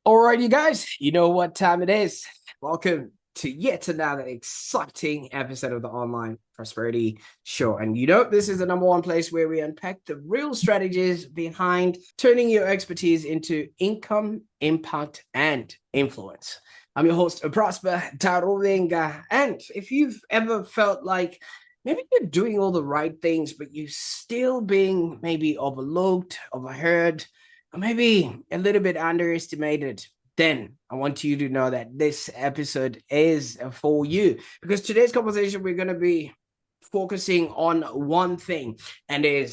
All right, you guys, you know what time it is. Welcome to yet another exciting episode of the Online Prosperity Show. And this is the number one place where we unpack the real strategies behind turning your expertise into income, impact, and influence. I'm your host, Prosper Taruvinga. And if you've ever felt like maybe you're doing all the right things, but you're still being maybe overlooked, overheard, or maybe a little bit underestimated, then I want you to know that this episode is for you because today's conversation we're going to be focusing on one thing, and it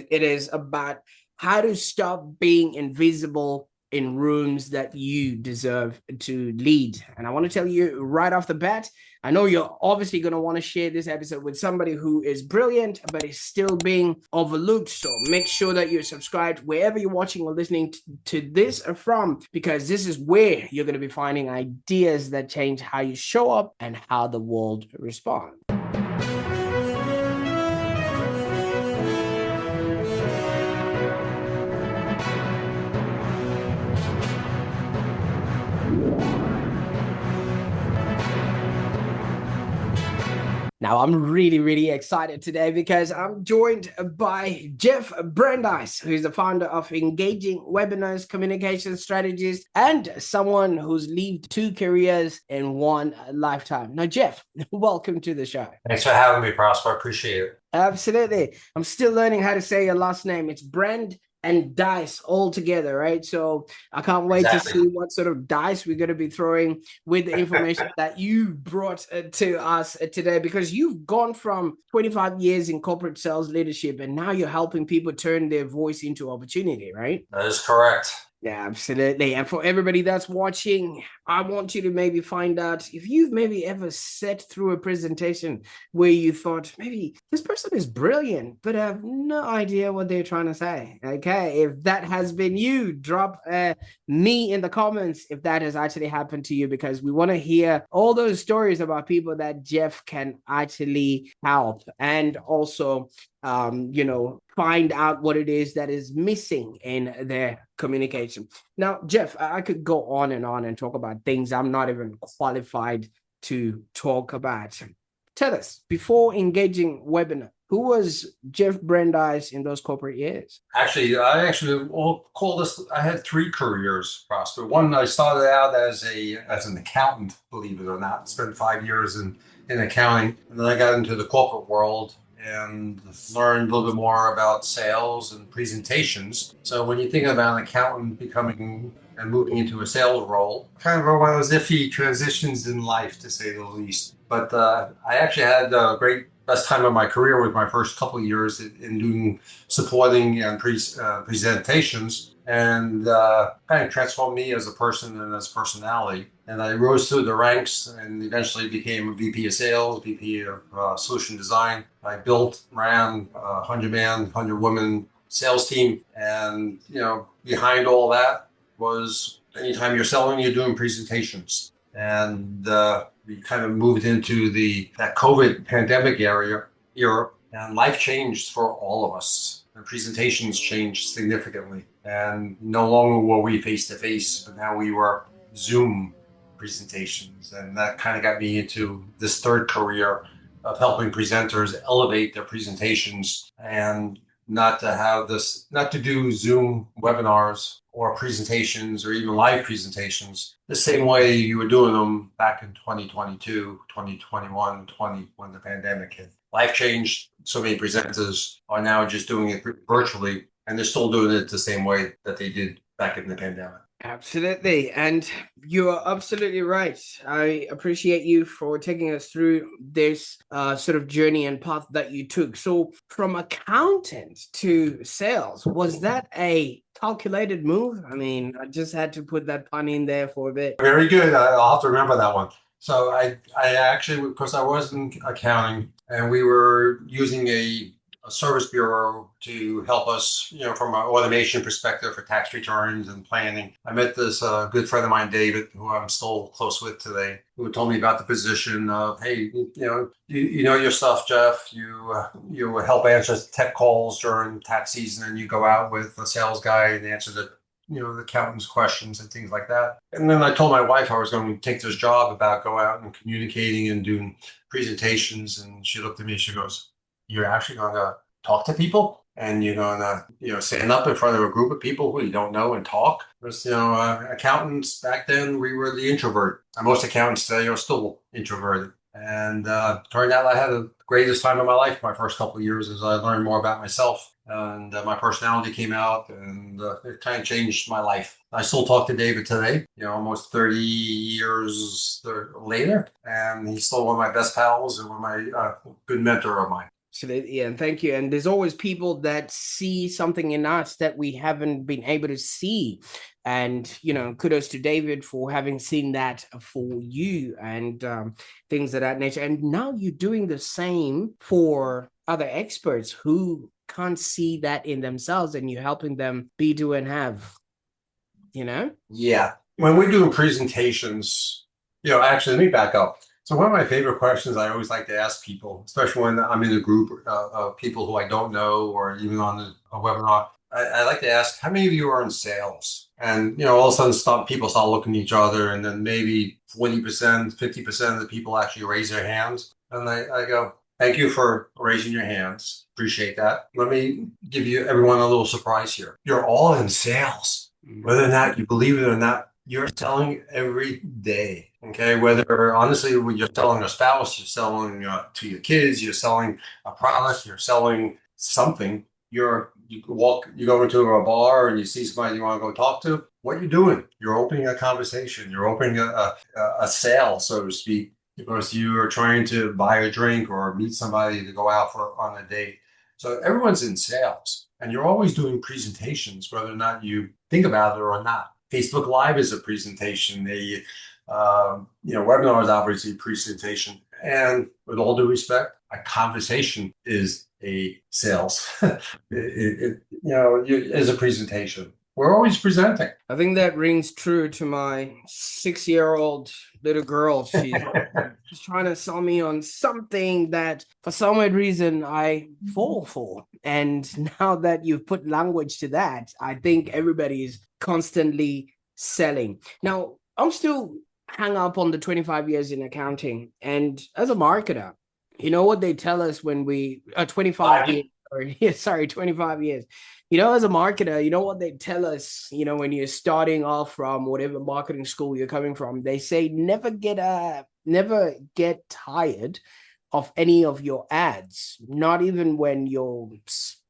is about how to stop being invisible in rooms that you deserve to lead. And I want to tell you right off the bat, I know you're obviously going to want to share this episode with somebody who is brilliant, but is still being overlooked. So make sure that you're subscribed wherever you're watching or listening to this from, because this is where you're going to be finding ideas that change how you show up and how the world responds. Now, I'm really, really excited today because I'm joined by Jeff Brandeis, who is the founder of Engaging Webinars, Communication Strategist, and someone who's lived two careers in one lifetime. Now, Jeff, welcome to the show. Thanks for having me, Prosper. I appreciate it. Absolutely. I'm still learning how to say your last name. It's Brand and dice all together, right? So I can't wait to see what sort of dice we're going to be throwing with the information that you brought to us today, because you've gone from 25 years in corporate sales leadership and now you're helping people turn their voice into opportunity, right? That is correct. Yeah, absolutely. And for everybody that's watching, I want you to maybe find out if you've maybe ever sat through a presentation where you thought, maybe this person is brilliant, but I have no idea what they're trying to say. Okay, if that has been you, drop me in the comments if that has actually happened to you, because we want to hear all those stories about people that Jeff can actually help, and also find out what it is that is missing in their communication. Now, Jeff, I could go on and talk about things I'm not even qualified to talk about. Tell us, before engaging webinar, who was Jeff Brandeis in those corporate years? I call this. I had three careers, Prosper. One, I started out as an accountant, believe it or not. Spent 5 years in accounting, and then I got into the corporate world and learned a little bit more about sales and presentations. So when you think about an accountant becoming and moving into a sales role, kind of one of those iffy transitions in life, to say the least. But I actually had a great best time of my career with my first couple of years in doing supporting and presentations, and kind of transformed me as a person and as a personality. And I rose through the ranks and eventually became a VP of sales, VP of solution design. I built, ran a 100-man, 100-woman sales team. And, behind all that was anytime you're selling, you're doing presentations. And we kind of moved into that COVID pandemic era, and life changed for all of us. The presentations changed significantly. And no longer were we face-to-face, but now we were Zoom presentations. And that kind of got me into this third career of helping presenters elevate their presentations, and not to do Zoom webinars or presentations or even live presentations the same way you were doing them back in 2022, 2021, when the pandemic hit. Life changed. So many presenters are now just doing it virtually, and they're still doing it the same way that they did back in the pandemic. Absolutely. And you are absolutely right. I appreciate you for taking us through this sort of journey and path that you took. So from accountant to sales, was that a calculated move? I mean, I just had to put that pun in there for a bit. Very good. I'll have to remember that one. So I actually, because I was in accounting, and we were using a service bureau to help us, from an automation perspective for tax returns and planning. I met this good friend of mine, David, who I'm still close with today, who told me about the position of, hey, you know your stuff, Jeff. You help answer tech calls during tax season, and you go out with a sales guy and answer the the accountant's questions and things like that. And then I told my wife I was going to take this job about go out and communicating and doing presentations. And she looked at me, she goes, "You're actually going to talk to people? And you're going to, stand up in front of a group of people who you don't know and talk?" Because, accountants back then, we were the introvert. And most accountants today are still introverted. And turned out I had the greatest time of my life my first couple of years as I learned more about myself. And my personality came out, and it kind of changed my life. I still talk to David today, almost 30 years later, and he's still one of my best pals and one of my good mentor of mine. Absolutely, and thank you. And there's always people that see something in us that we haven't been able to see. And, kudos to David for having seen that for you and things of that nature. And now you're doing the same for other experts who can't see that in themselves, and you're helping them be, do, and have, Yeah. When we're doing presentations, actually, let me back up. So one of my favorite questions I always like to ask people, especially when I'm in a group of people who I don't know or even on a webinar, I like to ask, how many of you are in sales? And, all of a sudden people start looking at each other, and then maybe 40%, 50% of the people actually raise their hands. And I go, "Thank you for raising your hands. Appreciate that. Let me give everyone a little surprise here. You're all in sales. Whether or not you believe it or not, you're selling every day." Okay, whether honestly when you're selling a spouse, you're selling to your kids, you're selling a product, you're selling something. You go into a bar and you see somebody you want to go talk to. What you're doing? You're opening a conversation. You're opening a sale, so to speak, because you are trying to buy a drink or meet somebody to go out on a date. So everyone's in sales, and you're always doing presentations, whether or not you think about it or not. Facebook Live is a presentation. Webinar is obviously a presentation. And with all due respect, a conversation is a sales. It is a presentation. We're always presenting. I think that rings true to my 6-year-old little girl. She's trying to sell me on something that for some weird reason I fall for. And now that you've put language to that, I think everybody is constantly selling. Now, I'm still hung up on the 25 years in accounting. And as a marketer, what they tell us when we are 25 years, or sorry, 25 years. As a marketer, what they tell us, when you're starting off from whatever marketing school you're coming from, they say never get tired of any of your ads, not even when your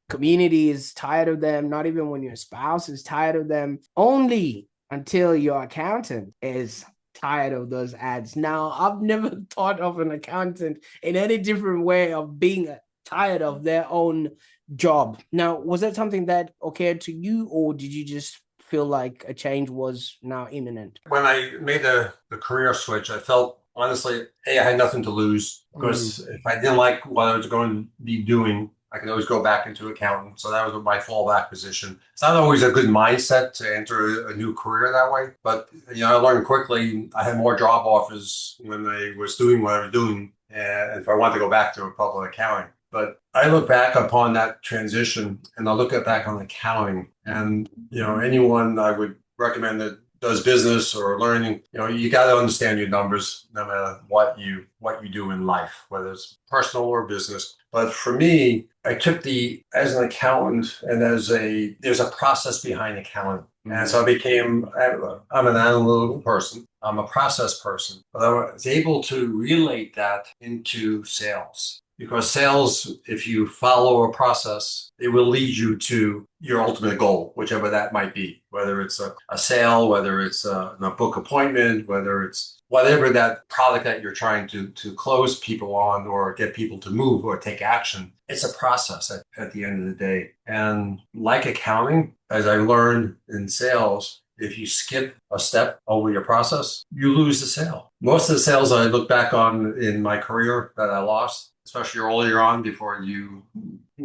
community is tired of them, not even when your spouse is tired of them, only until your accountant is tired of those ads. Now, I've never thought of an accountant in any different way of being tired of their own job. Now, was that something that occurred to you, or did you just feel like a change was now imminent? When I made the career switch, I felt honestly, I had nothing to lose, because if I didn't like what I was going to be doing, I could always go back into accounting. So that was my fallback position. It's not always a good mindset to enter a new career that way, but I learned quickly. I had more job offers when I was doing what I was doing, and if I wanted to go back to public accounting. But I look back upon that transition, and I look back on accounting, and anyone I would recommend that does business or learning, you got to understand your numbers no matter what you do in life, whether it's personal or business. But for me, I took as an accountant, and there's a process behind accounting. And so I'm an analytical person. I'm a process person, but I was able to relate that into sales. Because sales, if you follow a process, it will lead you to your ultimate goal, whichever that might be, whether it's a sale, whether it's a book appointment, whether it's whatever that product that you're trying to close people on or get people to move or take action. It's a process at the end of the day. And like accounting, as I learned in sales, if you skip a step over your process, you lose the sale. Most of the sales I look back on in my career that I lost, especially earlier on before you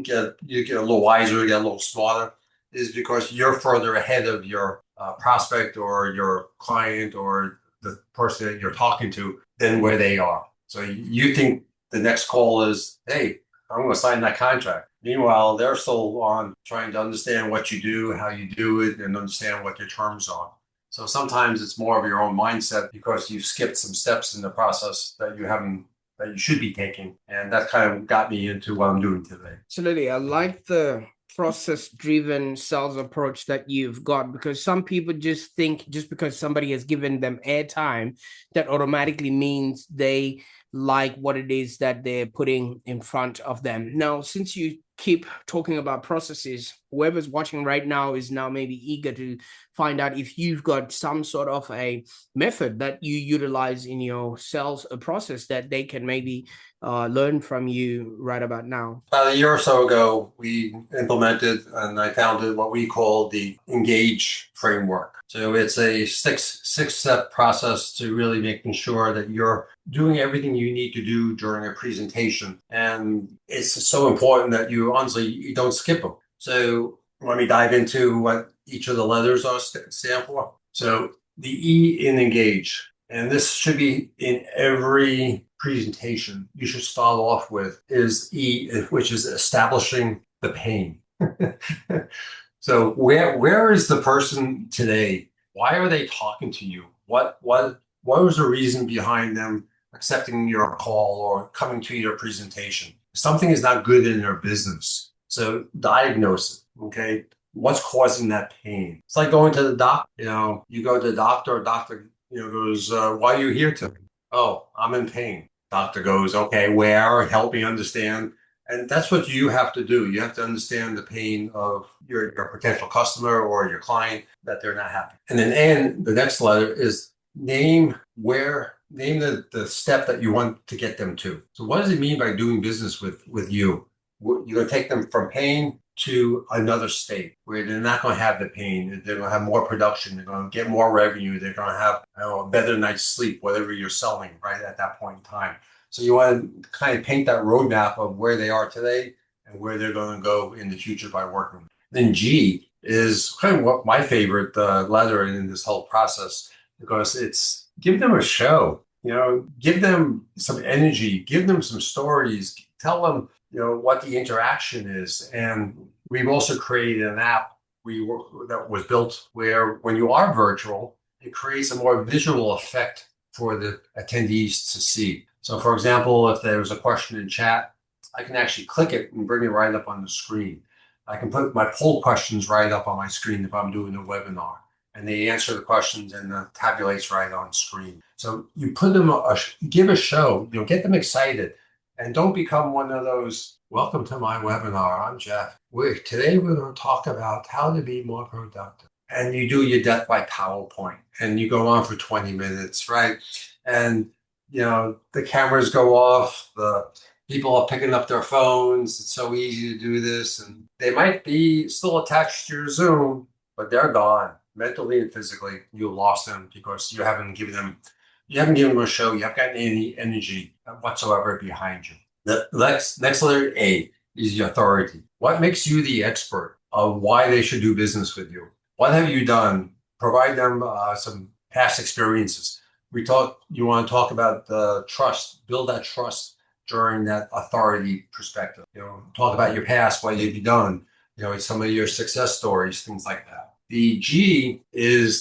get a little wiser, get a little smarter, is because you're further ahead of your prospect or your client or the person that you're talking to than where they are. So you think the next call is, "Hey, I'm going to sign that contract." Meanwhile, they're still on trying to understand what you do, how you do it, and understand what your terms are. So sometimes it's more of your own mindset because you've skipped some steps in the process that you haven't, that you should be taking. And that kind of got me into what I'm doing today. Absolutely. I like the process driven sales approach that you've got, because some people just think just because somebody has given them airtime, that automatically means they like what it is that they're putting in front of them. Now, since you keep talking about processes, whoever's watching right now is now maybe eager to find out if you've got some sort of a method that you utilize in your sales process that they can maybe learn from you right about now. About a year or so ago, we implemented and I founded what we call the Engage framework. So it's a six step process to really making sure that you're doing everything you need to do during a presentation. And it's so important that you honestly you don't skip them. So let me dive into what each of the letters are stand for. So the E in Engage. And this should be in every presentation. You should start off with is E, which is establishing the pain. So where is the person today? Why are they talking to you? What was the reason behind them accepting your call or coming to your presentation? Something is not good in their business. So diagnose it. Okay. What's causing that pain? It's like going to the doctor. You go to the doctor goes, why are you here today? Oh, I'm in pain. Doctor goes, okay, where? Help me understand. And that's what you have to do. You have to understand the pain of your potential customer or your client that they're not happy. And then N, the next letter is name the step that you want to get them to. So what does it mean by doing business with you? You're going to take them from pain to another state where they're not going to have the pain. They're going to have more production. They're going to get more revenue. They're going to have a better night's sleep, whatever you're selling right at that point in time. So you want to kind of paint that roadmap of where they are today and where they're going to go in the future by working. Then G is kind of what my favorite letter in this whole process, because it's give them a show, give them some energy, give them some stories, tell them what the interaction is. And we've also created an app that was built where when you are virtual, it creates a more visual effect for the attendees to see. So for example, if there was a question in chat, I can actually click it and bring it right up on the screen. I can put my poll questions right up on my screen if I'm doing a webinar, and they answer the questions and it tabulates right on screen. So you put them, give a show, get them excited. And don't become one of those, welcome to my webinar, I'm Jeff. Today we're going to talk about how to be more productive. And you do your death by PowerPoint and you go on for 20 minutes, right? And, the cameras go off, the people are picking up their phones. It's so easy to do this. And they might be still attached to your Zoom, but they're gone mentally and physically. You lost them because you haven't given them a show. You haven't gotten any energy whatsoever behind you. The next letter A is the authority. What makes you the expert of why they should do business with you? What have you done? Provide them some past experiences. You want to talk about the trust, build that trust during that authority perspective. Talk about your past, what you've done, some of your success stories, things like that. The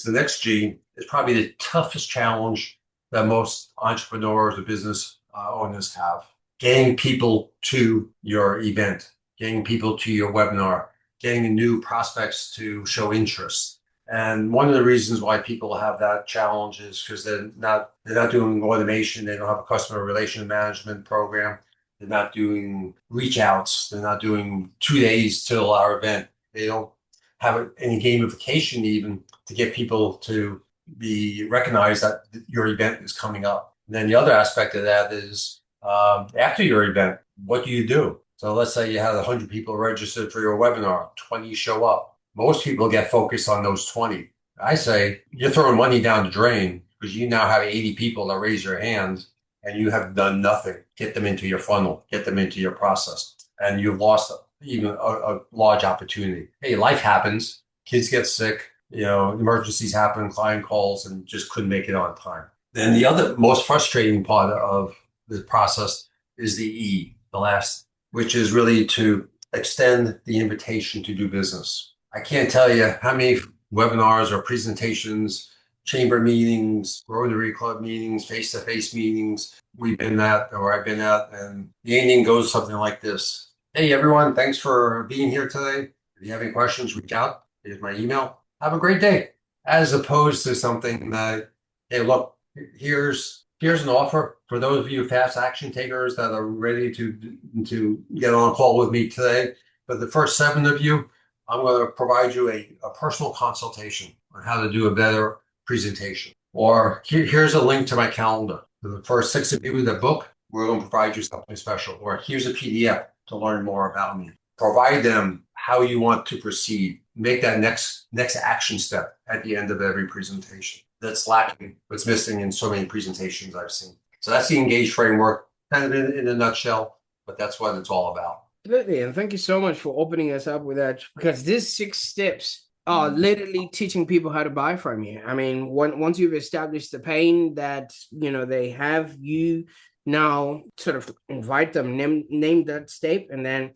next G is probably the toughest challenge that most entrepreneurs or business owners have. Getting people to your event, getting people to your webinar, getting new prospects to show interest. And one of the reasons why people have that challenge is because they're not doing automation. They don't have a customer relation management program. They're not doing reach outs. They're not doing 2 days till our event. They don't have any gamification even to get people to be recognized that your event is coming up. And then the other aspect of that is after your event, what do you do? So let's say you had 100 people registered for your webinar, 20 show up. Most people get focused on those 20. I say you're throwing money down the drain because you now have 80 people that raise your hands and you have done nothing. Get them into your funnel, get them into your process, and you've lost even a large opportunity. Hey, life happens. Kids get sick. Emergencies happen, client calls, and just couldn't make it on time. Then the other most frustrating part of the process is the E, the last, which is really to extend the invitation to do business. I can't tell you how many webinars or presentations, chamber meetings, Rotary Club meetings, face-to-face meetings we've been at or I've been at, and the ending goes something like this. Hey, everyone, thanks for being here today. If you have any questions, reach out. Here's my email. Have a great day. As opposed to something that, hey, look, here's an offer for those of you fast action takers that are ready to get on a call with me today. For the first 7 of you, I'm going to provide you a personal consultation on how to do a better presentation. Or here's a link to my calendar. For the first 6 of you that book, we're going to provide you something special. Or here's a PDF to learn more about me. Provide them how you want to proceed. Make that next action step at the end of every presentation. That's lacking, what's missing in so many presentations I've seen. So that's the Engage framework, kind of in a nutshell, but that's what it's all about. Absolutely. And thank you so much for opening us up with that, because these 6 steps are literally teaching people how to buy from you. I mean, once you've established the pain that, they have, you now sort of invite them, name that step, and then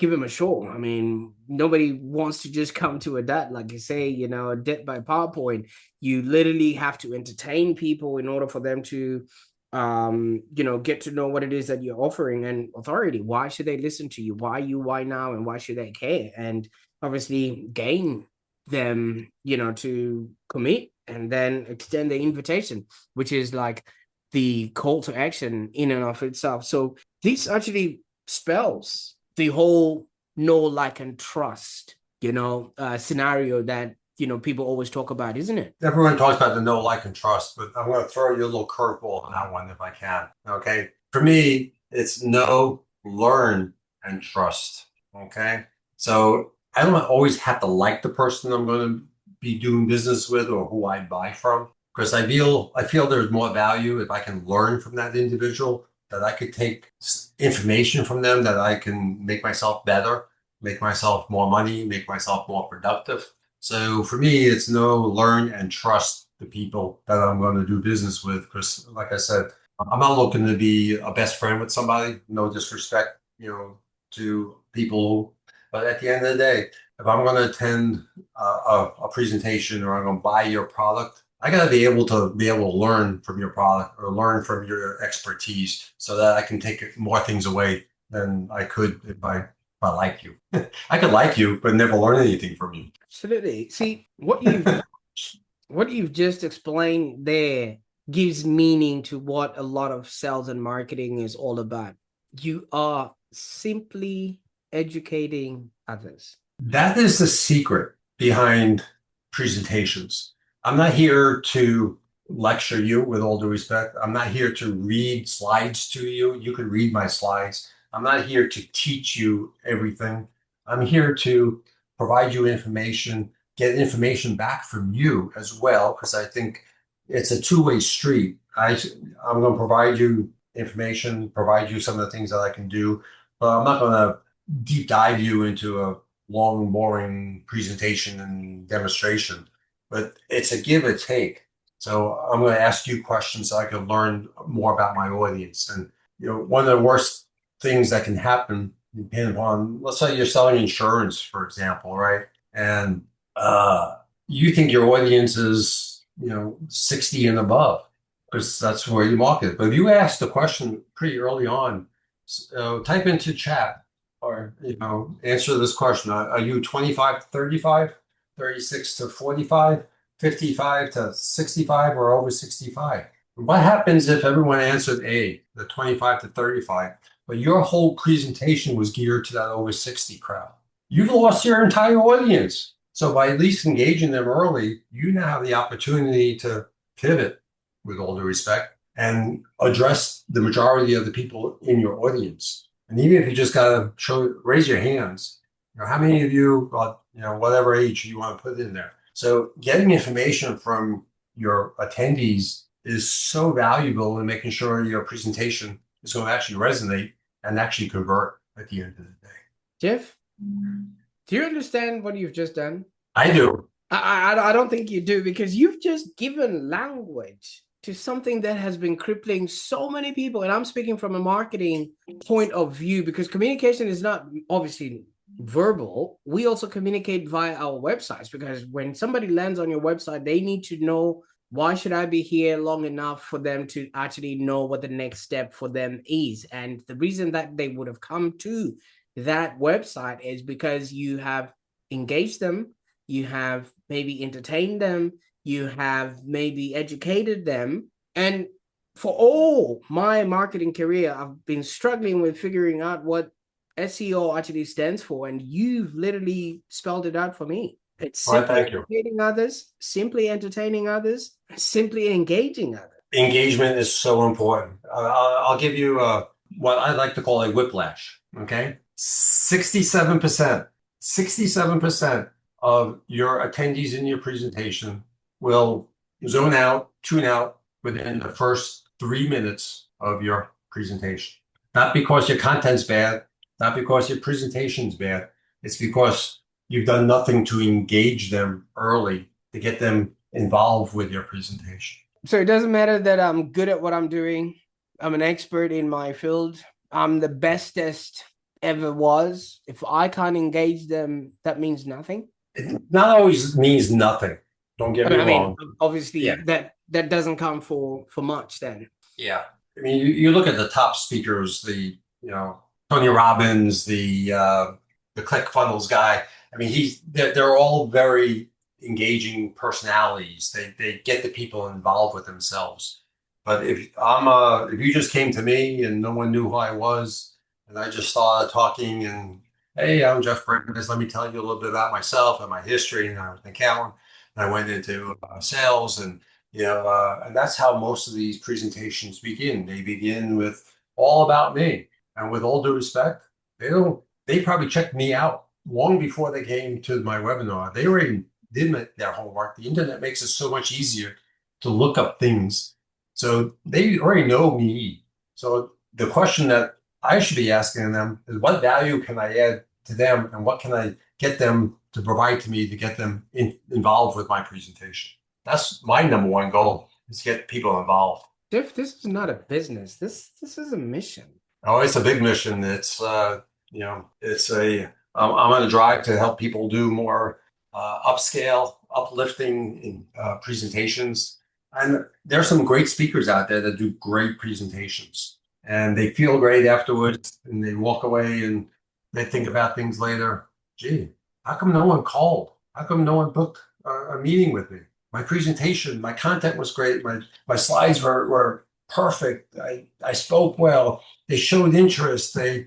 give them a show. I mean, nobody wants to just come to a debt, like you say, a debt by PowerPoint. You literally have to entertain people in order for them to get to know what it is that you're offering. And authority, why should they listen to you? Why you, why now, and why should they care? And obviously gain them, to commit, and then extend the invitation, which is like the call to action in and of itself. So this actually spells the whole know, like, and trust, scenario that, people always talk about, isn't it? Everyone talks about the know, like, and trust, but I'm going to throw you a little curveball on that one if I can. Okay. For me, it's know, learn, and trust. Okay. So I don't always have to like the person I'm going to be doing business with or who I buy from, because I feel there's more value if I can learn from that individual, that I could take information from them, that I can make myself better, make myself more money, make myself more productive. So for me, it's know, learn, and trust the people that I'm going to do business with. Because like I said, I'm not looking to be a best friend with somebody, no disrespect, to people. But at the end of the day, if I'm going to attend a presentation or I'm going to buy your product, I got to be able to learn from your product or learn from your expertise so that I can take more things away than I could if I like you. I could like you, but never learn anything from you. Absolutely. See, what you've just explained there gives meaning to what a lot of sales and marketing is all about. You are simply educating others. That is the secret behind presentations. I'm not here to lecture you, with all due respect. I'm not here to read slides to you. You can read my slides. I'm not here to teach you everything. I'm here to provide you information, get information back from you as well, because I think it's a two-way street. I'm going to provide you information, provide you some of the things that I can do, but I'm not going to deep dive you into a long, boring presentation and demonstration. But it's a give and take. So I'm going to ask you questions so I can learn more about my audience. And one of the worst things that can happen, depending upon, let's say you're selling insurance, for example, right? And you think your audience is 60 and above, because that's where you market. But if you ask the question pretty early on, type into chat, or answer this question: are you 25 to 35, 36 to 45, 55 to 65, or over 65? What happens if everyone answered A, the 25 to 35, but your whole presentation was geared to that over 60 crowd? You've lost your entire audience. So by at least engaging them early, you now have the opportunity to pivot, with all due respect, and address the majority of the people in your audience. And even if you just gotta raise your hands, how many of you, whatever age you want to put in there. So getting information from your attendees is so valuable in making sure your presentation is going to actually resonate and actually convert at the end of the day. Jeff, do you understand what you've just done? I do. I don't think you do, because you've just given language to something that has been crippling so many people. And I'm speaking from a marketing point of view, because communication is not obviously verbal, we also communicate via our websites, because when somebody lands on your website, they need to know, why should I be here long enough for them to actually know what the next step for them is. And the reason that they would have come to that website is because you have engaged them, you have maybe entertained them, you have maybe educated them. And for all my marketing career, I've been struggling with figuring out what SEO actually stands for, and you've literally spelled it out for me. It's All right, simply thank you. educating others, simply entertaining others, simply engaging others. Engagement is so important. I'll give you what I like to call a whiplash. Okay. 67% of your attendees in your presentation will zone out, tune out within the first 3 minutes of your presentation. Not because your content's bad, not because your presentation's bad. It's because you've done nothing to engage them early to get them involved with your presentation. So it doesn't matter that I'm good at what I'm doing. I'm an expert in my field. I'm the bestest ever was. If I can't engage them, that means nothing. It not always means nothing. Don't get me I mean, wrong. Yeah. obviously that doesn't come for much then. Yeah. I mean, you look at the top speakers, Tony Robbins, the ClickFunnels guy. I mean, they're all very engaging personalities. They get the people involved with themselves. But if you just came to me and no one knew who I was, and I just started talking and hey, I'm Jeff Brandeis. Let me tell you a little bit about myself and my history. And I was an accountant. And I went into sales and that's how most of these presentations begin. They begin with all about me. And with all due respect, they probably checked me out long before they came to my webinar. They already did their homework. The internet makes it so much easier to look up things. So they already know me. So the question that I should be asking them is, what value can I add to them, and what can I get them to provide to me to get them involved with my presentation? That's my number one goal, is to get people involved. Jeff, this is not a business. This is a mission. Oh, it's a big mission. It's I'm on a drive to help people do more upscale, uplifting presentations. And there's some great speakers out there that do great presentations, and they feel great afterwards, and they walk away and they think about things later. Gee, how come no one called? How come no one booked a meeting with me? My presentation, my content was great. My slides were perfect. I spoke well. They showed interest. They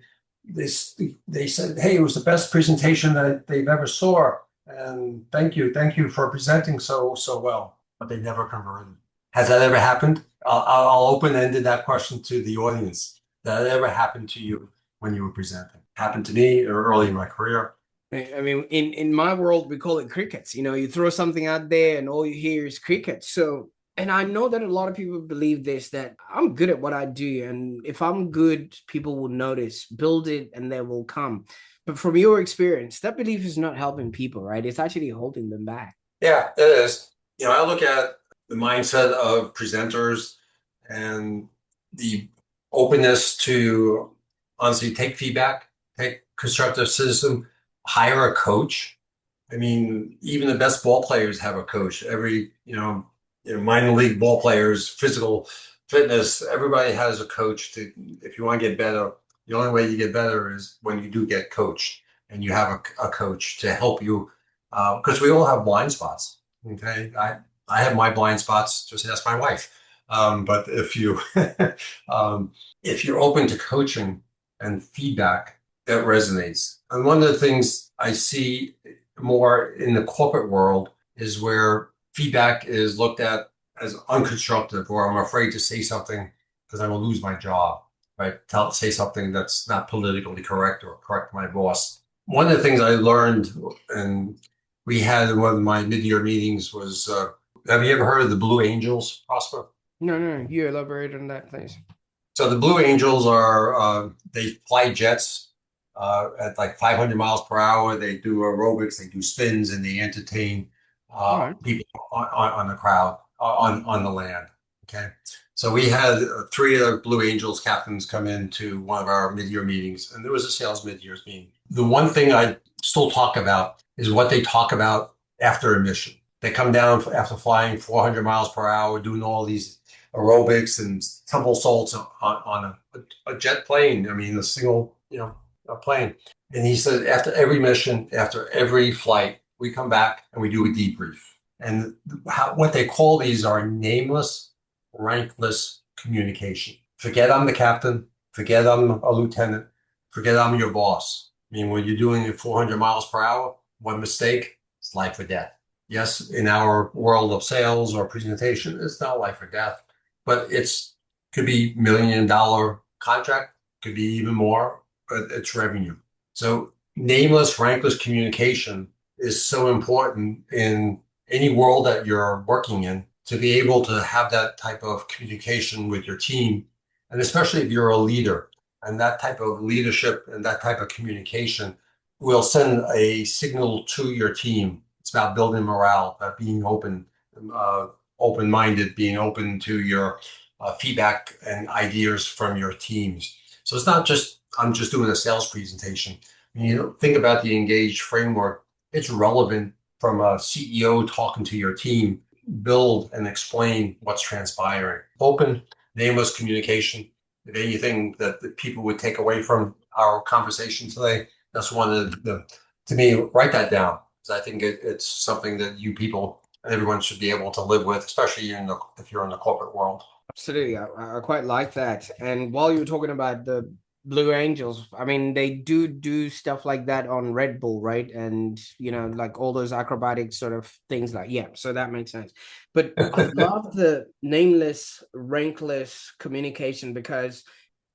they said, "Hey, it was the best presentation that they've ever saw." And thank you for presenting so well. But they never converted. Has that ever happened? I'll open-ended that question to the audience. Did that ever happen to you when you were presenting? Happened to me early in my career. I mean, in my world, we call it crickets. You know, you throw something out there and all you hear is crickets. So, and I know that a lot of people believe this, that I'm good at what I do. And if I'm good, people will notice, build it, and they will come. But from your experience, that belief is not helping people, right? It's actually holding them back. Yeah, it is. I look at the mindset of presenters and the openness to honestly take feedback, take constructive criticism, hire a coach. I mean, even the best ball players have a coach. Every, minor league ball players, physical fitness, everybody has a coach if you want to get better. The only way you get better is when you do get coached and you have a coach to help you, because we all have blind spots. Okay. I have my blind spots. Just ask my wife. But if you're open to coaching and feedback, that resonates. And one of the things I see more in the corporate world is where feedback is looked at as unconstructive, or I'm afraid to say something because I will lose my job, right? Say something that's not politically correct or correct my boss. One of the things I learned, and we had in one of my mid-year meetings, was have you ever heard of the Blue Angels, Prosper? No, no, you elaborate on that, please. So the Blue Angels they fly jets at like 500 miles per hour. They do aerobics, they do spins, and they entertain All right. people on the crowd, on the land. Okay. So we had three of the Blue Angels captains come into one of our mid-year meetings, and there was a sales mid-year meeting. The one thing I still talk about is what they talk about after a mission. They come down after flying 400 miles per hour, doing all these aerobics and tumble salts on a jet plane. I mean, a single, a plane. And he said after every mission, after every flight, we come back and we do a debrief. And what they call these are nameless, rankless communication. Forget I'm the captain. Forget I'm a lieutenant. Forget I'm your boss. I mean, when you're doing it 400 miles per hour, one mistake, it's life or death. Yes, in our world of sales or presentation, it's not life or death, but it's could be $1 million contract, could be even more, but it's revenue. So nameless, rankless communication is so important in any world that you're working in to be able to have that type of communication with your team. And especially if you're a leader, and that type of leadership and that type of communication will send a signal to your team. It's about building morale, about being uh, open-minded, being open to your feedback and ideas from your teams. So it's not just I'm just doing a sales presentation. Think about the engaged framework. It's relevant from a CEO talking to your team, build and explain what's transpiring. Open, nameless communication. If anything that the people would take away from our conversation today, that's one of to me, write that down. Because I think it's something that you people and everyone should be able to live with, especially if you're in the corporate world. Absolutely. I quite like that. And while you were talking about the Blue Angels, I mean, they do stuff like that on Red Bull, right? And, like all those acrobatic sort of things like, yeah, so that makes sense. But I love the nameless, rankless communication because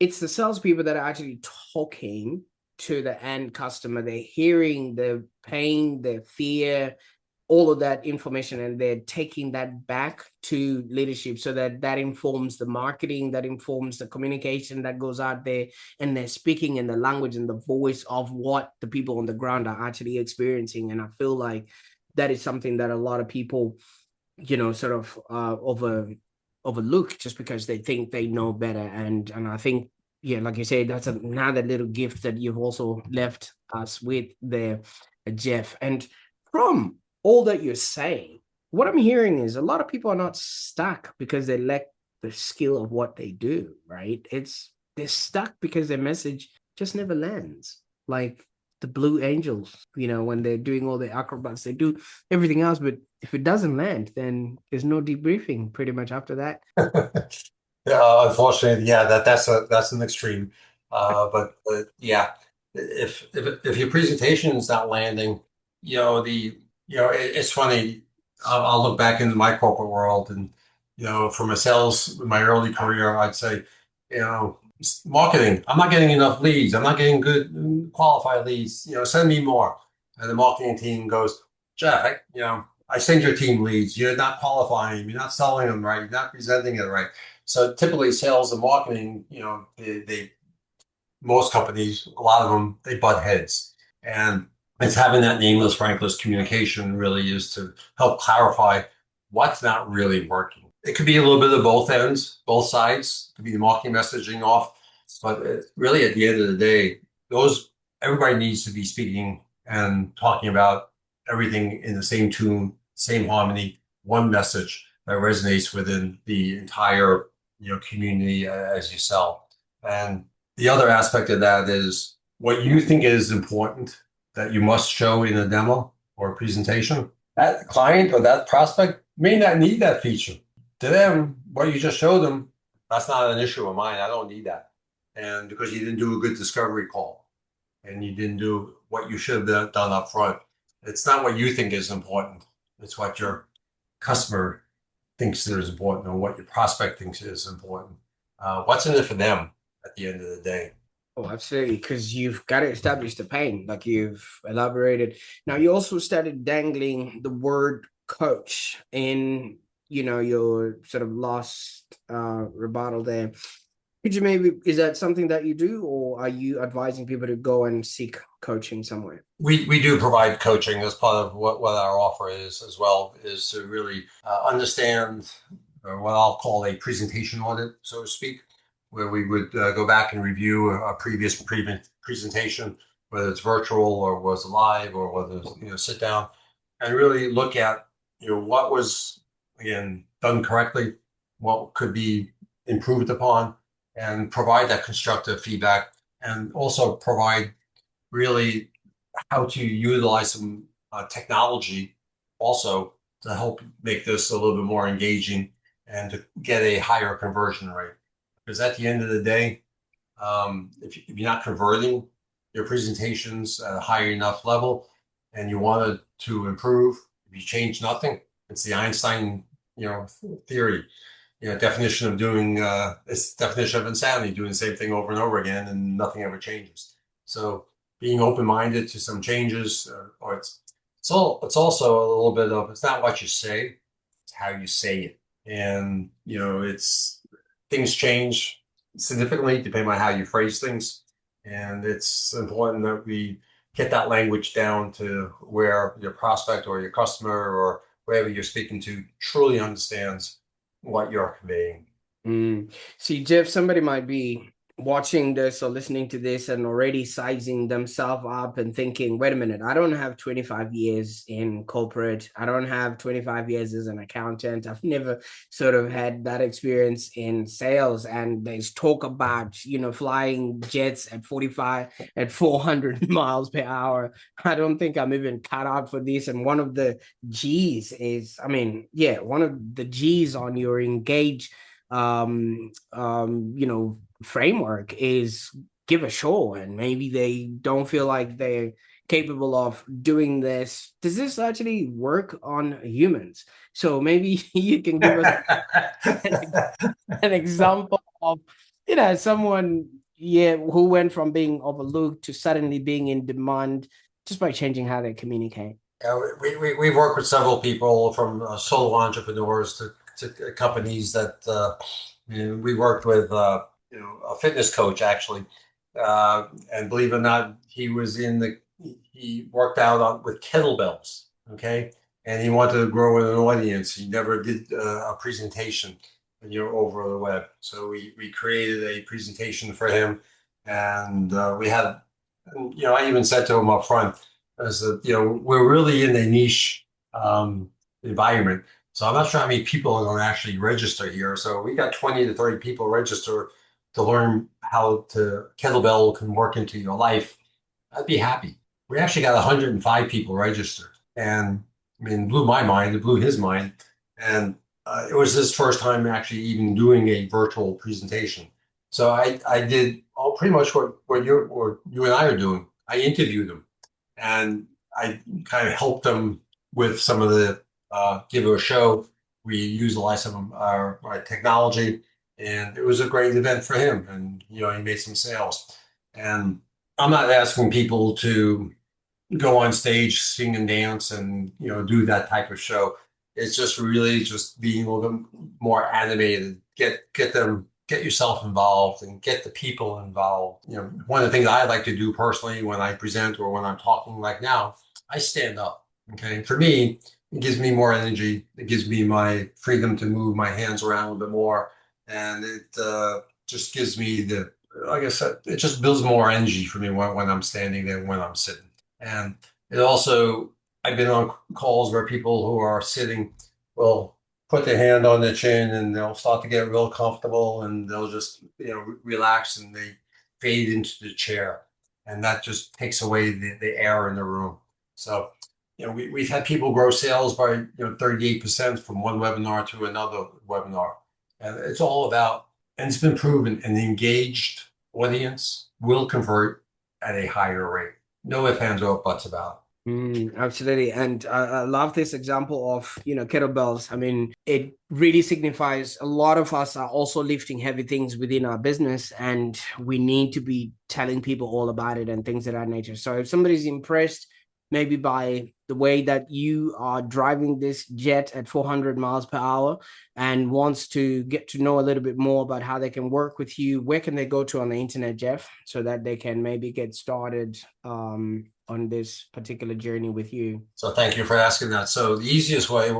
it's the salespeople that are actually talking to the end customer. They're hearing the pain, the fear, all of that information, and they're taking that back to leadership so that informs the marketing, that informs the communication that goes out there, and they're speaking in the language and the voice of what the people on the ground are actually experiencing. And I feel like that is something that a lot of people sort of overlook just because they think they know better. And I think, yeah, like you said, that's another little gift that you've also left us with there, Jeff. And from all that you're saying, what I'm hearing is a lot of people are not stuck because they lack the skill of what they do, right? They're stuck because their message just never lands. Like the Blue Angels, when they're doing all the acrobats, they do everything else, but if it doesn't land, then there's no debriefing pretty much after that. Yeah, unfortunately, yeah, that's an extreme. But yeah, if your presentation is not landing, it's funny. I'll look back into my corporate world, and from a sales in my early career, I'd say, marketing. I'm not getting enough leads. I'm not getting good qualified leads. Send me more. And the marketing team goes, Jeff, I send your team leads. You're not qualifying them. You're not selling them right. You're not presenting it right. So typically sales and marketing, they most companies, a lot of them, they butt heads. And it's having that nameless, rankless communication really is to help clarify what's not really working. It could be a little bit of both ends, both sides. It could be the marketing messaging off. But really, at the end of the day, everybody needs to be speaking and talking about everything in the same tune, same harmony, one message that resonates within the entire community as you sell. And the other aspect of that is what you think is important that you must show in a demo or a presentation. That client or that prospect may not need that feature. To them, what you just showed them, that's not an issue of mine. I don't need that. And because you didn't do a good discovery call and you didn't do what you should have done up front, it's not what you think is important. It's what your customer thinks is important or what your prospect thinks is important. What's in it for them at the end of the day? Oh, absolutely. Because you've got to establish the pain, like you've elaborated. Now, you also started dangling the word coach in, your sort of last rebuttal there. Could you maybe, is that something that you do, or are you advising people to go and seek coaching somewhere? We do provide coaching as part of what our offer is as well, is to really understand what I'll call a presentation audit, so to speak, where we would go back and review a previous presentation whether it's virtual or was live or whether it's, sit down and really look at, what was, again, done correctly, what could be improved upon, and provide that constructive feedback, and also provide really how to utilize some technology also to help make this a little bit more engaging and to get a higher conversion rate. Because at the end of the day, if you're not converting your presentations at a high enough level and you wanted to improve, if you change nothing, it's the Einstein, theory, definition of doing it's definition of insanity, doing the same thing over and over again and nothing ever changes. So being open-minded to some changes, or it's also a little bit of, it's not what you say, it's how you say it. And it's things change significantly depending on how you phrase things. And it's important that we get that language down to where your prospect or your customer or whoever you're speaking to truly understands what you're conveying. See, Jeff, somebody might be watching this or listening to this and already sizing themselves up and thinking, wait a minute, I don't have 25 years in corporate. I don't have 25 years as an accountant. I've never sort of had that experience in sales. And there's talk about, flying jets at 400 miles per hour. I don't think I'm even cut out for this. And one of the G's is, one of the G's on your engage framework is give a show, and maybe they don't feel like they're capable of doing this. Does this actually work on humans? So maybe you can give us an example of someone who went from being overlooked to suddenly being in demand just by changing how they communicate. We've worked with several people from solo entrepreneurs to companies that we worked with a fitness coach actually, and believe it or not, he worked out with kettlebells, okay, and he wanted to grow in an audience. He never did a presentation, over the web. So we created a presentation for him, and we had, I even said to him up front, as we're really in a niche environment. So I'm not sure how many people are going to actually register here. So we got 20 to 30 people register to learn how to kettlebell can work into your life. I'd be happy. We actually got 105 people registered. And it blew my mind, it blew his mind. And it was his first time actually even doing a virtual presentation. So I did pretty much what you and I are doing. I interviewed him and I kind of helped them with some of the give it a show. We utilized some of our technology, and it was a great event for him. And he made some sales. And I'm not asking people to go on stage, sing and dance, and do that type of show. It's just really just being a little bit more animated. Get yourself involved and get the people involved. One of the things I like to do personally when I present or when I'm talking like now, I stand up. Okay, for me, it gives me more energy. It gives me my freedom to move my hands around a little bit more, and it just gives me like I said, it just builds more energy for me when I'm standing there, when I'm sitting. And it also, I've been on calls where people who are sitting will put their hand on their chin and they'll start to get real comfortable and they'll just, relax and they fade into the chair. And that just takes away the air in the room. So, we've had people grow sales by, 38% from one webinar to another webinar. And it's all about, and it's been proven, an engaged audience will convert at a higher rate. No ifs, ands, or buts about it. Absolutely. And I love this example of, kettlebells. It really signifies a lot of us are also lifting heavy things within our business, and we need to be telling people all about it and things of that nature. So if somebody's impressed maybe by the way that you are driving this jet at 400 miles per hour and wants to get to know a little bit more about how they can work with you, where can they go to on the internet, Jeff, so that they can maybe get started on this particular journey with you? So thank you for asking that. So the easiest way,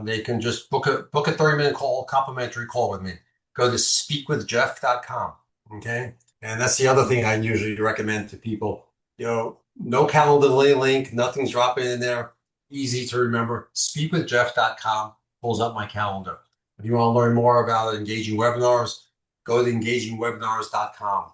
they can just book a 30-minute call, complimentary call with me. Go to speakwithjeff.com. Okay. And that's the other thing I usually recommend to people. No Calendly link, nothing's dropping in there. Easy to remember. Speakwithjeff.com pulls up my calendar. If you want to learn more about engaging webinars, go to engagingwebinars.com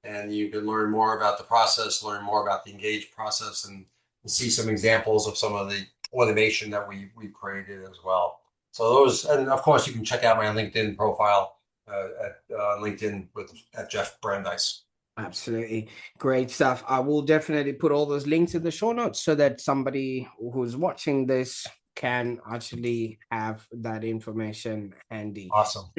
and you can learn more about the process, learn more about the engage process, and see some examples of some of the automation that we've created as well. So those, and of course, you can check out my LinkedIn profile at LinkedIn at Jeff Brandeis. Absolutely. Great stuff. I will definitely put all those links in the show notes so that somebody who's watching this can actually have that information handy. Awesome.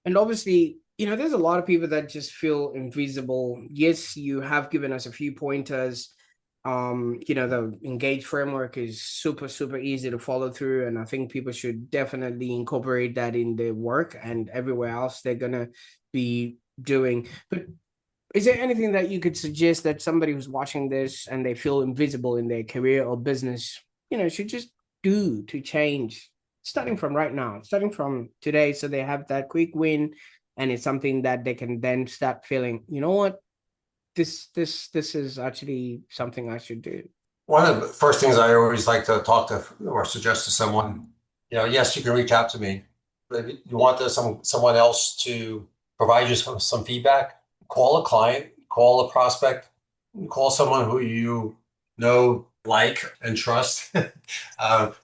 And obviously, there's a lot of people that just feel invisible. Yes, you have given us a few pointers. The Engage framework is super, super easy to follow through. And I think people should definitely incorporate that in their work and everywhere else they're going to be doing. But is there anything that you could suggest that somebody who's watching this and they feel invisible in their career or business, should just do to change, starting from right now, starting from today, so they have that quick win, and it's something that they can then start feeling, you know what, this is actually something I should do. One of the first things I always like to talk to or suggest to someone, yes, you can reach out to me, but if you want someone else to provide you some feedback, call a client, call a prospect, call someone who you know, like, and trust,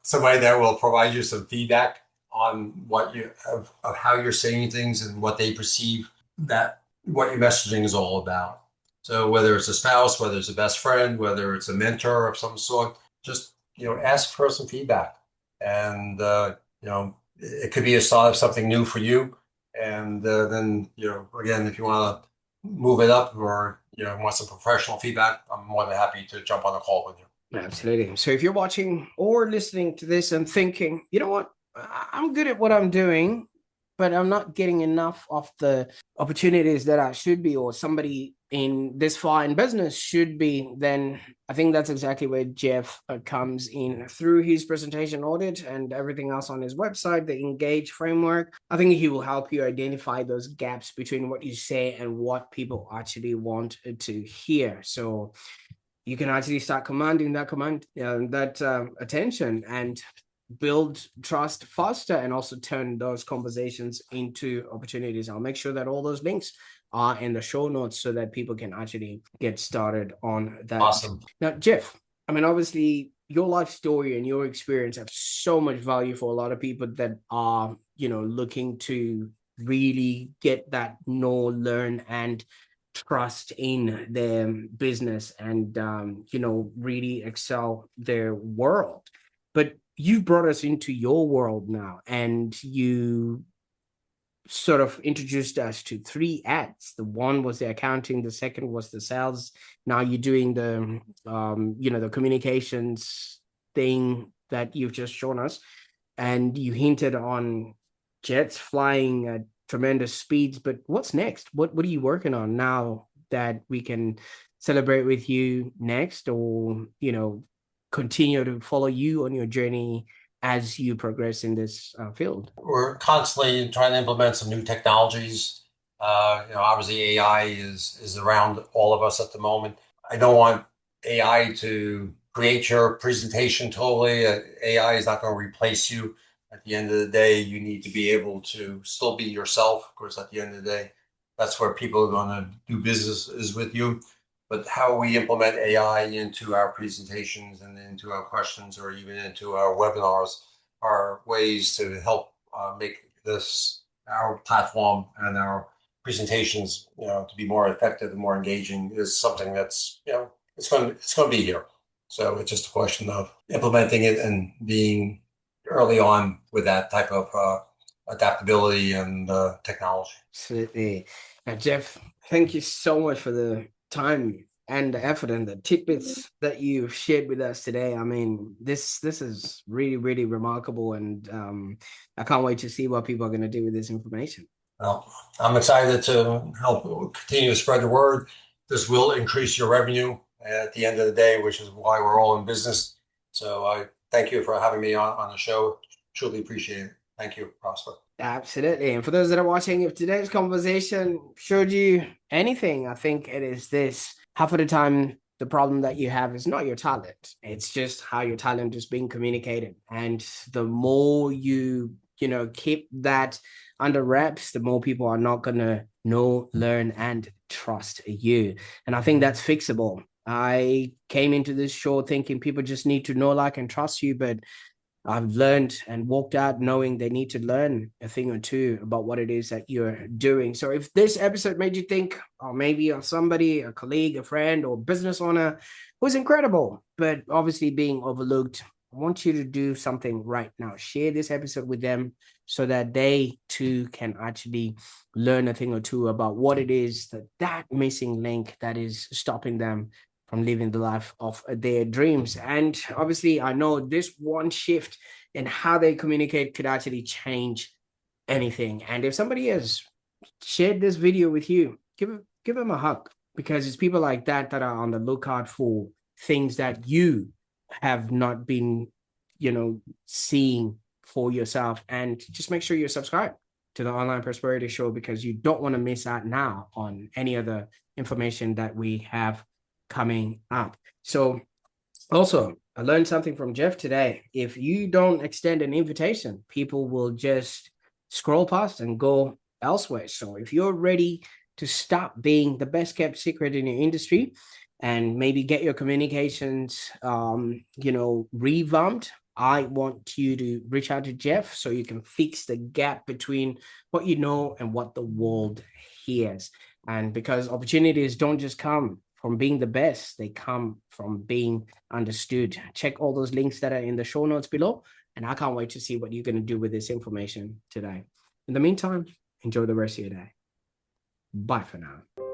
somebody that will provide you some feedback on of how you're saying things and what they perceive that what your messaging is all about. So whether it's a spouse, whether it's a best friend, whether it's a mentor of some sort, just ask for some feedback, and it could be a start of something new for you. And then again, if you want to move it up or want some professional feedback, I'm more than happy to jump on a call with you. Absolutely. So if you're watching or listening to this and thinking, you know what, I'm good at what I'm doing, but I'm not getting enough of the opportunities that I should be, or somebody in this far in business should be, then I think that's exactly where Jeff comes in through his presentation audit and everything else on his website, the Engage framework. I think he will help you identify those gaps between what you say and what people actually want to hear. So you can actually start commanding that attention and build trust faster, and also turn those conversations into opportunities. I'll make sure that all those links are in the show notes so that people can actually get started on that. Awesome. Now, Jeff, I mean, obviously your life story and your experience have so much value for a lot of people that are, looking to really get that know, learn, and trust in their business and really excel their world. But you brought us into your world now, and you sort of introduced us to three ads. The one was the accounting, the second was the sales. Now you're doing the communications thing that you've just shown us, and you hinted on jets flying at tremendous speeds. But what's next? What are you working on now that we can celebrate with you next, or continue to follow you on your journey as you progress in this field? We're constantly trying to implement some new technologies. Obviously AI is around all of us at the moment. I don't want AI to create your presentation totally. AI is not going to replace you. At the end of the day, you need to be able to still be yourself. Of course, at the end of the day, that's where people are going to do business is with you. But how we implement AI into our presentations and into our questions or even into our webinars are ways to help make this our platform and our presentations, to be more effective and more engaging is something that's, it's going to be here. So it's just a question of implementing it and being early on with that type of adaptability and technology. Absolutely. Jeff, thank you so much for the time and the effort and the tidbits that you've shared with us today. I mean, this is really, really remarkable, and I can't wait to see what people are going to do with this information. Well, I'm excited to help continue to spread the word. This will increase your revenue at the end of the day, which is why we're all in business. So I thank you for having me on the show. Truly appreciate it. Thank you, Prosper. Absolutely. And for those that are watching, if today's conversation showed you anything, I think it is this. Half of the time, the problem that you have is not your talent. It's just how your talent is being communicated. And the more you keep that under wraps, the more people are not going to know, learn, and trust you. And I think that's fixable. I came into this show thinking people just need to know, like, and trust you, but I've learned and walked out knowing they need to learn a thing or two about what it is that you're doing. So if this episode made you think, or maybe of somebody, a colleague, a friend, or business owner who's incredible, but obviously being overlooked, I want you to do something right now. Share this episode with them so that they too can actually learn a thing or two about what it is that missing link that is stopping them from living the life of their dreams. And obviously, I know this one shift in how they communicate could actually change anything. And if somebody has shared this video with you, give them a hug, because it's people like that that are on the lookout for things that you have not been, seeing for yourself. And just make sure you're subscribed to the Online Prosperity Show, because you don't want to miss out now on any other information that we have coming up. So also, I learned something from Jeff today. If you don't extend an invitation, people will just scroll past and go elsewhere. So if you're ready to stop being the best kept secret in your industry and maybe get your communications revamped, I want you to reach out to Jeff so you can fix the gap between what you know and what the world hears. And because opportunities don't just come from being the best, they come from being understood. Check all those links that are in the show notes below, and I can't wait to see what you're going to do with this information today. In the meantime, enjoy the rest of your day. Bye for now.